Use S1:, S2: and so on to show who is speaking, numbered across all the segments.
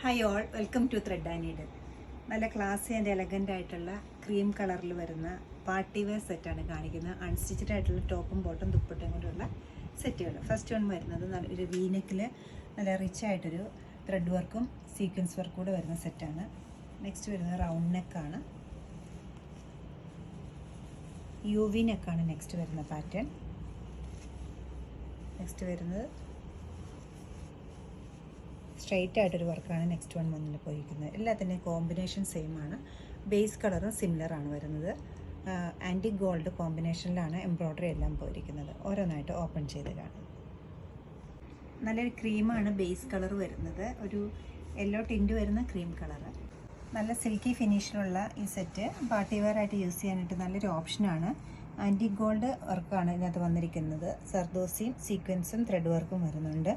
S1: Hi all, welcome to thread and needle. നല്ല classy and elegant ആയിട്ടുള്ള cream കളറിൽ വരുന്ന പാർട്ടി വെയർ സെറ്റാണ് കാണിക്കുന്നത്. അൺസ്റ്റിച്ചഡ് ആയിട്ടുള്ള ടോപ്പും ബോട്ടും ദുപ്പട്ടയും കൊണ്ടുള്ള സെറ്റുകൾ. ഫസ്റ്റ് വൺ വരുന്നത് ഒരു വീനെക്കിൽ നല്ല റിച്ച് ആയിട്ടൊരു ത്രെഡ് വർക്കും സീക്വൻസ് വർക്കും കൂടെ വരുന്ന സെറ്റാണ്. നെക്സ്റ്റ് വരുന്നത് റൗണ്ട് നെക്കാണ്. യു വി നെക്കാണ് നെക്സ്റ്റ് വരുന്ന പാറ്റേൺ. നെക്സ്റ്റ് വരുന്നത് സ്ട്രെയിറ്റ് ആയിട്ടൊരു വർക്കാണ് നെക്സ്റ്റ് വൺ മുന്നിൽ പോയിരിക്കുന്നത്. എല്ലാത്തിൻ്റെയും കോമ്പിനേഷൻ സെയിം ആണ്. ബേസ് കളറും സിമിലർ ആണ് വരുന്നത്. ആൻറ്റി ഗോൾഡ് കോമ്പിനേഷനിലാണ് എംബ്രോയ്ഡറി എല്ലാം പോയിരിക്കുന്നത്. ഓരോന്നായിട്ട് ഓപ്പൺ ചെയ്ത് കാണും. നല്ലൊരു ക്രീമാണ് ബേസ് കളർ വരുന്നത്. ഒരു യെല്ലോ ടിൻറ്റ് വരുന്ന ക്രീം കളറ്. നല്ല സിൽക്കി ഫിനിഷിലുള്ള ഈ സെറ്റ് പാർട്ടി വെയർ ആയിട്ട് യൂസ് ചെയ്യാനായിട്ട് നല്ലൊരു ഓപ്ഷനാണ്. ആൻറ്റി ഗോൾഡ് വർക്കാണ് ഇതിനകത്ത് വന്നിരിക്കുന്നത്. സർദോസിയും സീക്വൻസും ത്രെഡ് വർക്കും വരുന്നുണ്ട്.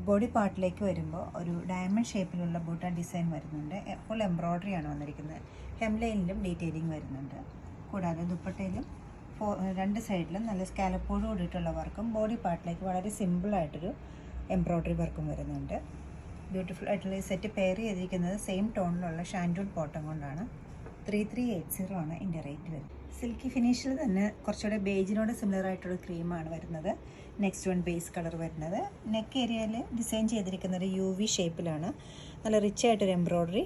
S1: ബോഡി പാർട്ടിലേക്ക് വരുമ്പോൾ ഒരു ഡയമണ്ട് ഷേപ്പിലുള്ള ബൂട്ട ഡിസൈൻ വരുന്നുണ്ട്. ഫുൾ എംബ്രോയ്ഡറി ആണ് വന്നിരിക്കുന്നത്. ഹെംലൈനിലും ഡീറ്റെയിലിംഗ് വരുന്നുണ്ട്. കൂടാതെ ദുപ്പട്ടയിലും രണ്ട് സൈഡിലും നല്ല സ്കാലപ്പോട് കൂടിയിട്ടുള്ള വർക്കും ബോഡി പാർട്ടിലേക്ക് വളരെ സിമ്പിളായിട്ടൊരു എംബ്രോയ്ഡറി വർക്കും വരുന്നുണ്ട്. ബ്യൂട്ടിഫുൾ ആയിട്ടുള്ള ഈ സെറ്റ് പെയർ ചെയ്തിരിക്കുന്നത് സെയിം ടോണിലുള്ള ഷാൻഡൂൺ കോട്ടൺ കൊണ്ടാണ്. 3380 ആണ് ഇതിൻ്റെ റേറ്റ് വരുന്നത്. സിൽക്കി ഫിനിഷിൽ തന്നെ കുറച്ചുകൂടെ ബേജിനോട് സിമിലർ ആയിട്ടുള്ള ക്രീമാണ് വരുന്നത്. നെക്സ്റ്റ് വൺ ബേസ് കളർ വരുന്നത്. നെക്ക് ഏരിയയിൽ ഡിസൈൻ ചെയ്തിരിക്കുന്നത് യു വി ഷേപ്പിലാണ്. നല്ല റിച്ച് ആയിട്ടൊരു എംബ്രോയ്ഡറി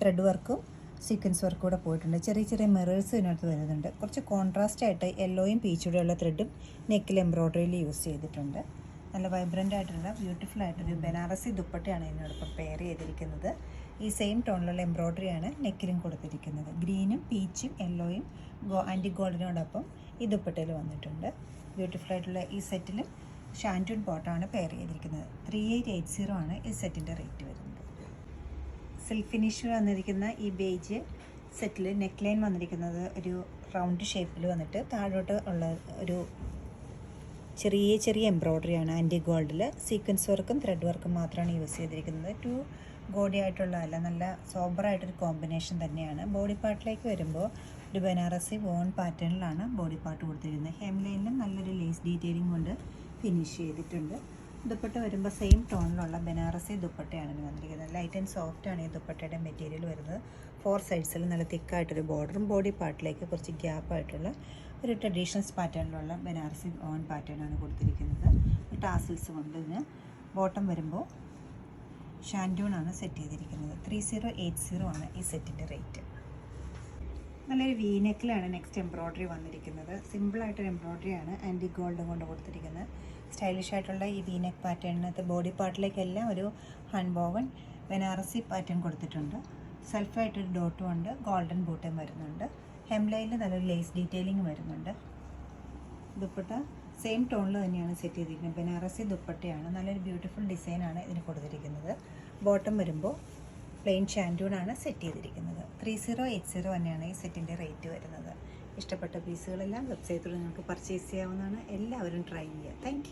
S1: ത്രെഡ് വർക്കും സീക്വൻസ് വർക്കും കൂടെ പോയിട്ടുണ്ട്. ചെറിയ ചെറിയ മിറേഴ്സ് ഇതിനകത്ത് വരുന്നുണ്ട്. കുറച്ച് കോൺട്രാസ്റ്റ് ആയിട്ട് യെല്ലോയും പീച്ചൂടെയുള്ള ത്രെഡും നെക്കിൽ എംബ്രോയ്ഡറിയിൽ യൂസ് ചെയ്തിട്ടുണ്ട്. നല്ല വൈബ്രൻ്റ് ആയിട്ടുള്ള ബ്യൂട്ടിഫുൾ ആയിട്ടൊരു ബനാറസി ദുപ്പട്ടയാണ് ഇതിനോടൊപ്പം പെയർ ചെയ്തിരിക്കുന്നത്. ഈ സെയിം ടോണിലുള്ള എംബ്രോയ്ഡറിയാണ് നെക്കിലും കൊടുത്തിരിക്കുന്നത്. ഗ്രീനും പീച്ചും യെല്ലോയും ആൻറ്റി ഗോൾഡിനോടൊപ്പം ഈ ദുപ്പട്ടയിൽ വന്നിട്ടുണ്ട്. ബ്യൂട്ടിഫുൾ ആയിട്ടുള്ള ഈ സെറ്റിലും ഷാൻഡൂൺ ബോട്ടാണ് പെയർ ചെയ്തിരിക്കുന്നത്. 3880 ആണ് ഈ സെറ്റിൻ്റെ റേറ്റ് വരുന്നത്. സിൽക്ക് ഫിനിഷ് വന്നിരിക്കുന്ന ഈ ബേജ് സെറ്റിൽ നെക്ക് ലൈൻ വന്നിരിക്കുന്നത് ഒരു റൗണ്ട് ഷേപ്പിൽ വന്നിട്ട് താഴോട്ട് ഉള്ള ഒരു ചെറിയ ചെറിയ എംബ്രോയ്ഡറിയാണ്. ആൻറ്റി ഗോൾഡിൽ സീക്വൻസ് വർക്കും ത്രെഡ് വർക്കും മാത്രമാണ് യൂസ് ചെയ്തിരിക്കുന്നത്. ടു ഗോഡി ആയിട്ടുള്ളതല്ല, നല്ല സോബറായിട്ടൊരു കോമ്പിനേഷൻ തന്നെയാണ്. ബോഡി പാർട്ടിലേക്ക് വരുമ്പോൾ ഒരു ബനാറസി വോൺ പാറ്റേണിലാണ് ബോഡി പാർട്ട് കൊടുത്തിരിക്കുന്നത്. ഹെംലൈനിലും നല്ലൊരു ലേസ് ഡീറ്റെയിലിംഗ് കൊണ്ട് ഫിനിഷ് ചെയ്തിട്ടുണ്ട്. ദുപ്പട്ട വരുമ്പോൾ സെയിം ടോണിലുള്ള ബനാറസി ദുപ്പട്ടയാണ് ഇത് വന്നിരിക്കുന്നത്. ലൈറ്റ് ആൻഡ് സോഫ്റ്റ് ആണ് ഈ ദുപ്പട്ടയുടെ മെറ്റീരിയൽ വരുന്നത്. 4 സൈഡ്സിൽ നല്ല തിക്കായിട്ടൊരു ബോർഡറും ബോഡി പാർട്ടിലേക്ക് കുറച്ച് ഗ്യാപ്പായിട്ടുള്ള ഒരു ട്രഡീഷണൽസ് പാറ്റേണിലുള്ള ബനാറസി ഓൺ പാറ്റേണാണ് കൊടുത്തിരിക്കുന്നത്. ടാസിൽസ് കൊണ്ട് ഇതിന് ബോട്ടം വരുമ്പോൾ ഷാൻഡൂൺ ആണ് സെറ്റ് ചെയ്തിരിക്കുന്നത്. 3080 ആണ് ഈ സെറ്റിൻ്റെ റേറ്റ്. നല്ലൊരു വീനെക്കിലാണ് നെക്സ്റ്റ് എംബ്രോയ്ഡറി വന്നിരിക്കുന്നത്. സിമ്പിളായിട്ടൊരു എംബ്രോയ്ഡറിയാണ് ആൻറ്റി ഗോൾഡ് കൊണ്ട് കൊടുത്തിരിക്കുന്നത്. സ്റ്റൈലിഷ് ആയിട്ടുള്ള ഈ വീനെക്ക് പാറ്റേണിനകത്ത് ബോഡി പാർട്ടിലേക്കെല്ലാം ഒരു ഹാൻഡ് ബനാറസി പാറ്റേൺ കൊടുത്തിട്ടുണ്ട്. സെൽഫായിട്ടൊരു ഡോട്ടും ഉണ്ട്. ഗോൾഡൻ ബൂട്ടും വരുന്നുണ്ട്. ഹെംലൈനിൽ നല്ലൊരു ലേസ് ഡീറ്റെയിലിംഗ് വരുന്നുണ്ട്. ദുപ്പട്ട സെയിം ടോണിൽ തന്നെയാണ് സെറ്റ് ചെയ്തിരിക്കുന്നത്. ബനാറസി ദുപ്പട്ടയാണ്. നല്ലൊരു ബ്യൂട്ടിഫുൾ ഡിസൈനാണ് ഇതിന് കൊടുത്തിരിക്കുന്നത്. ബോട്ടം വരുമ്പോൾ പ്ലെയിൻ ഷാൻഡൂൺ ആണ് സെറ്റ് ചെയ്തിരിക്കുന്നത്. 3080 തന്നെയാണ് ഈ സെറ്റിൻ്റെ റേറ്റ് വരുന്നത്. ഇഷ്ടപ്പെട്ട പീസുകളെല്ലാം വെബ്സൈറ്റിൽ നിങ്ങൾക്ക് പർച്ചേസ് ചെയ്യാവുന്നതാണ്. എല്ലാവരും ട്രൈ ചെയ്യുക. താങ്ക്